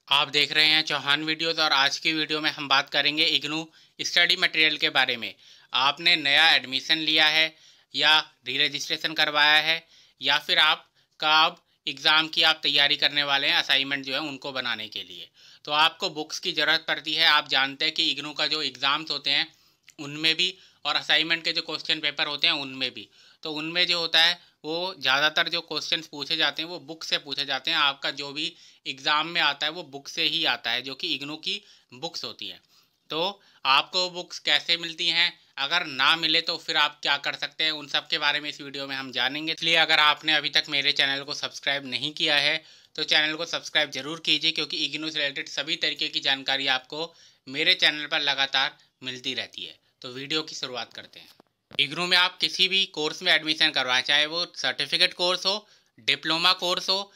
आप देख रहे हैं चौहान वीडियोस और आज की वीडियो में हम बात करेंगे इग्नू स्टडी मटेरियल के बारे में। आपने नया एडमिशन लिया है या री रजिस्ट्रेशन करवाया है या फिर आपका अब एग्ज़ाम की आप तैयारी करने वाले हैं असाइनमेंट जो है उनको बनाने के लिए, तो आपको बुक्स की ज़रूरत पड़ती है। आप जानते हैं कि इग्नू का जो एग्ज़ाम्स होते हैं उनमें भी और असाइनमेंट के जो क्वेश्चन पेपर होते हैं उनमें भी, तो उनमें जो होता है वो ज़्यादातर जो क्वेश्चंस पूछे जाते हैं वो बुक से पूछे जाते हैं। आपका जो भी एग्ज़ाम में आता है वो बुक से ही आता है, जो कि इग्नू की बुक्स होती हैं। तो आपको बुक्स कैसे मिलती हैं, अगर ना मिले तो फिर आप क्या कर सकते हैं, उन सब के बारे में इस वीडियो में हम जानेंगे। इसलिए अगर आपने अभी तक मेरे चैनल को सब्सक्राइब नहीं किया है तो चैनल को सब्सक्राइब जरूर कीजिए, क्योंकि इग्नू से रिलेटेड सभी तरीके की जानकारी आपको मेरे चैनल पर लगातार मिलती रहती है। तो वीडियो की शुरुआत करते हैं। इग्नू में आप किसी भी कोर्स में एडमिशन करवाएं, चाहे वो सर्टिफिकेट कोर्स हो, डिप्लोमा कोर्स हो,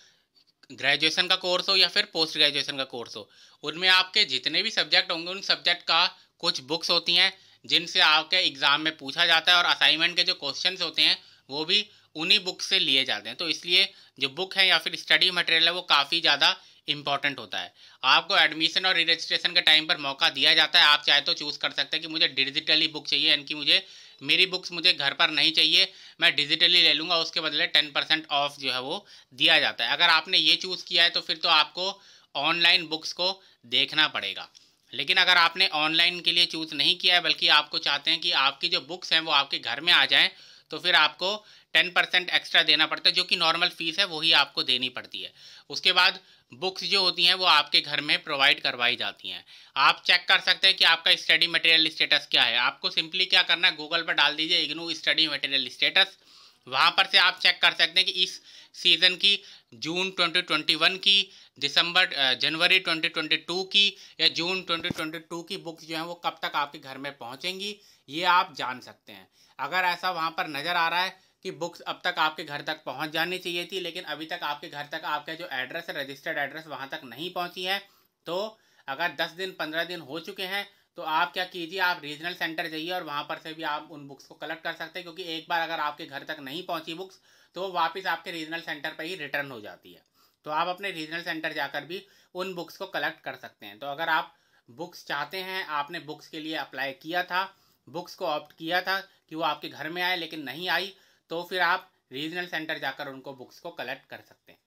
ग्रेजुएशन का कोर्स हो या फिर पोस्ट ग्रेजुएशन का कोर्स हो, उनमें आपके जितने भी सब्जेक्ट होंगे उन सब्जेक्ट का कुछ बुक्स होती हैं जिनसे आपके एग्ज़ाम में पूछा जाता है, और असाइनमेंट के जो क्वेश्चंस होते हैं वो भी उन्हीं बुक से लिए जाते हैं। तो इसलिए जो बुक है या फिर स्टडी मटेरियल है वो काफ़ी ज़्यादा इंपॉर्टेंट होता है। आपको एडमिशन और रजिस्ट्रेशन के टाइम पर मौका दिया जाता है। आप चाहे तो चूज़ कर सकते हैं कि मुझे डिजिटली बुक चाहिए, यानी कि मेरी बुक्स मुझे घर पर नहीं चाहिए, मैं डिजिटली ले लूँगा, उसके बदले 10% ऑफ जो है वो दिया जाता है। अगर आपने ये चूज़ किया है तो फिर तो आपको ऑनलाइन बुक्स को देखना पड़ेगा। लेकिन अगर आपने ऑनलाइन के लिए चूज़ नहीं किया है बल्कि आपको चाहते हैं कि आपकी जो बुक्स हैं वो आपके घर में आ जाएं, तो फिर आपको 10% एक्स्ट्रा देना पड़ता है, जो कि नॉर्मल फीस है वही आपको देनी पड़ती है। उसके बाद बुक्स जो होती हैं वो आपके घर में प्रोवाइड करवाई जाती हैं। आप चेक कर सकते हैं कि आपका स्टडी मटेरियल स्टेटस क्या है। आपको सिंपली क्या करना है, गूगल पर डाल दीजिए इग्नू स्टडी मटेरियल स्टेटस। वहाँ पर से आप चेक कर सकते हैं कि इस सीज़न की जून 2021 की, जनवरी 2022 की या जून 2022 की बुक्स जो हैं वो कब तक आपके घर में पहुँचेंगी, ये आप जान सकते हैं। अगर ऐसा वहाँ पर नज़र आ रहा है कि बुक्स अब तक आपके घर तक पहुँच जानी चाहिए थी लेकिन अभी तक आपके घर तक आपका जो एड्रेस है, रजिस्टर्ड एड्रेस, वहाँ तक नहीं पहुँची है, तो अगर 10 दिन 15 दिन हो चुके हैं तो आप क्या कीजिए, आप रीजनल सेंटर जाइए और वहाँ पर से भी आप उन बुक्स को कलेक्ट कर सकते हैं। क्योंकि एक बार अगर आपके घर तक नहीं पहुँची बुक्स तो वो वापस आपके रीजनल सेंटर पर ही रिटर्न हो जाती है। तो आप अपने रीजनल सेंटर जाकर भी उन बुक्स को कलेक्ट कर सकते हैं। तो अगर आप बुक्स चाहते हैं, आपने बुक्स के लिए अप्लाई किया था, बुक्स को ऑप्ट किया था कि वो आपके घर में आए लेकिन नहीं आई, तो फिर आप रीजनल सेंटर जाकर उनको बुक्स को कलेक्ट कर सकते हैं।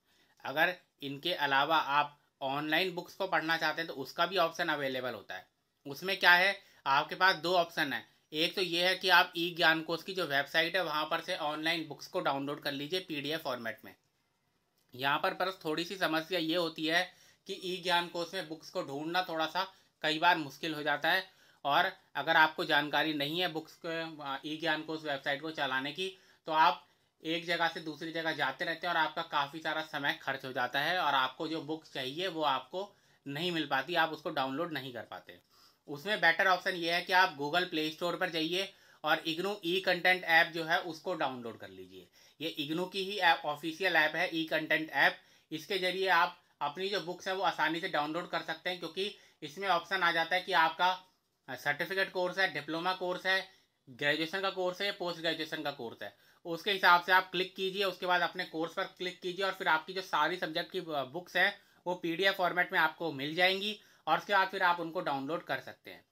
अगर इनके अलावा आप ऑनलाइन बुक्स को पढ़ना चाहते हैं तो उसका भी ऑप्शन अवेलेबल होता है। उसमें क्या है, आपके पास दो ऑप्शन है। एक तो ये है कि आप ई ज्ञान कोश की जो वेबसाइट है वहाँ पर से ऑनलाइन बुक्स को डाउनलोड कर लीजिए पीडीएफ फॉर्मेट में। यहाँ पर थोड़ी सी समस्या ये होती है कि ई ज्ञान कोश में बुक्स को ढूंढना थोड़ा सा कई बार मुश्किल हो जाता है, और अगर आपको जानकारी नहीं है बुक्स को ई ज्ञान कोश वेबसाइट को चलाने की, तो आप एक जगह से दूसरी जगह जाते रहते हैं और आपका काफ़ी सारा समय खर्च हो जाता है और आपको जो बुक चाहिए वो आपको नहीं मिल पाती, आप उसको डाउनलोड नहीं कर पाते। उसमें बेटर ऑप्शन ये है कि आप गूगल प्ले स्टोर पर जाइए और इग्नू ई कंटेंट ऐप जो है उसको डाउनलोड कर लीजिए। ये इग्नू की ही ऐप, ऑफिशियल ऐप है ई कंटेंट ऐप। इसके जरिए आप अपनी जो बुक्स है वो आसानी से डाउनलोड कर सकते हैं, क्योंकि इसमें ऑप्शन आ जाता है कि आपका सर्टिफिकेट कोर्स है, डिप्लोमा कोर्स है, ग्रेजुएशन का कोर्स है या पोस्ट ग्रेजुएशन का कोर्स है। उसके हिसाब से आप क्लिक कीजिए, उसके बाद अपने कोर्स पर क्लिक कीजिए और फिर आपकी जो सारी सब्जेक्ट की बुक्स हैं वो पीडीएफ फॉर्मेट में आपको मिल जाएंगी और उसके बाद फिर आप उनको डाउनलोड कर सकते हैं।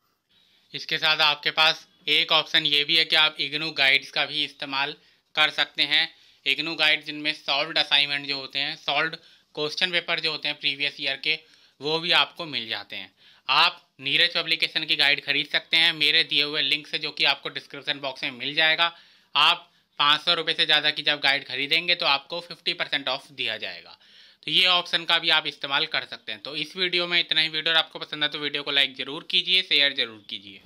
इसके साथ आपके पास एक ऑप्शन ये भी है कि आप इग्नू गाइड्स का भी इस्तेमाल कर सकते हैं। इग्नू गाइड जिनमें सॉल्व्ड असाइनमेंट जो होते हैं, सॉल्व्ड क्वेश्चन पेपर जो होते हैं प्रीवियस ईयर के, वो भी आपको मिल जाते हैं। आप नीरज पब्लिकेशन की गाइड खरीद सकते हैं मेरे दिए हुए लिंक से, जो कि आपको डिस्क्रिप्शन बॉक्स में मिल जाएगा। आप 500 रुपये से ज़्यादा की जब गाइड खरीदेंगे तो आपको 50% ऑफ दिया जाएगा। तो ये ऑप्शन का भी आप इस्तेमाल कर सकते हैं। तो इस वीडियो में इतना ही। वीडियो आपको पसंद है तो वीडियो को लाइक ज़रूर कीजिए, शेयर ज़रूर कीजिए।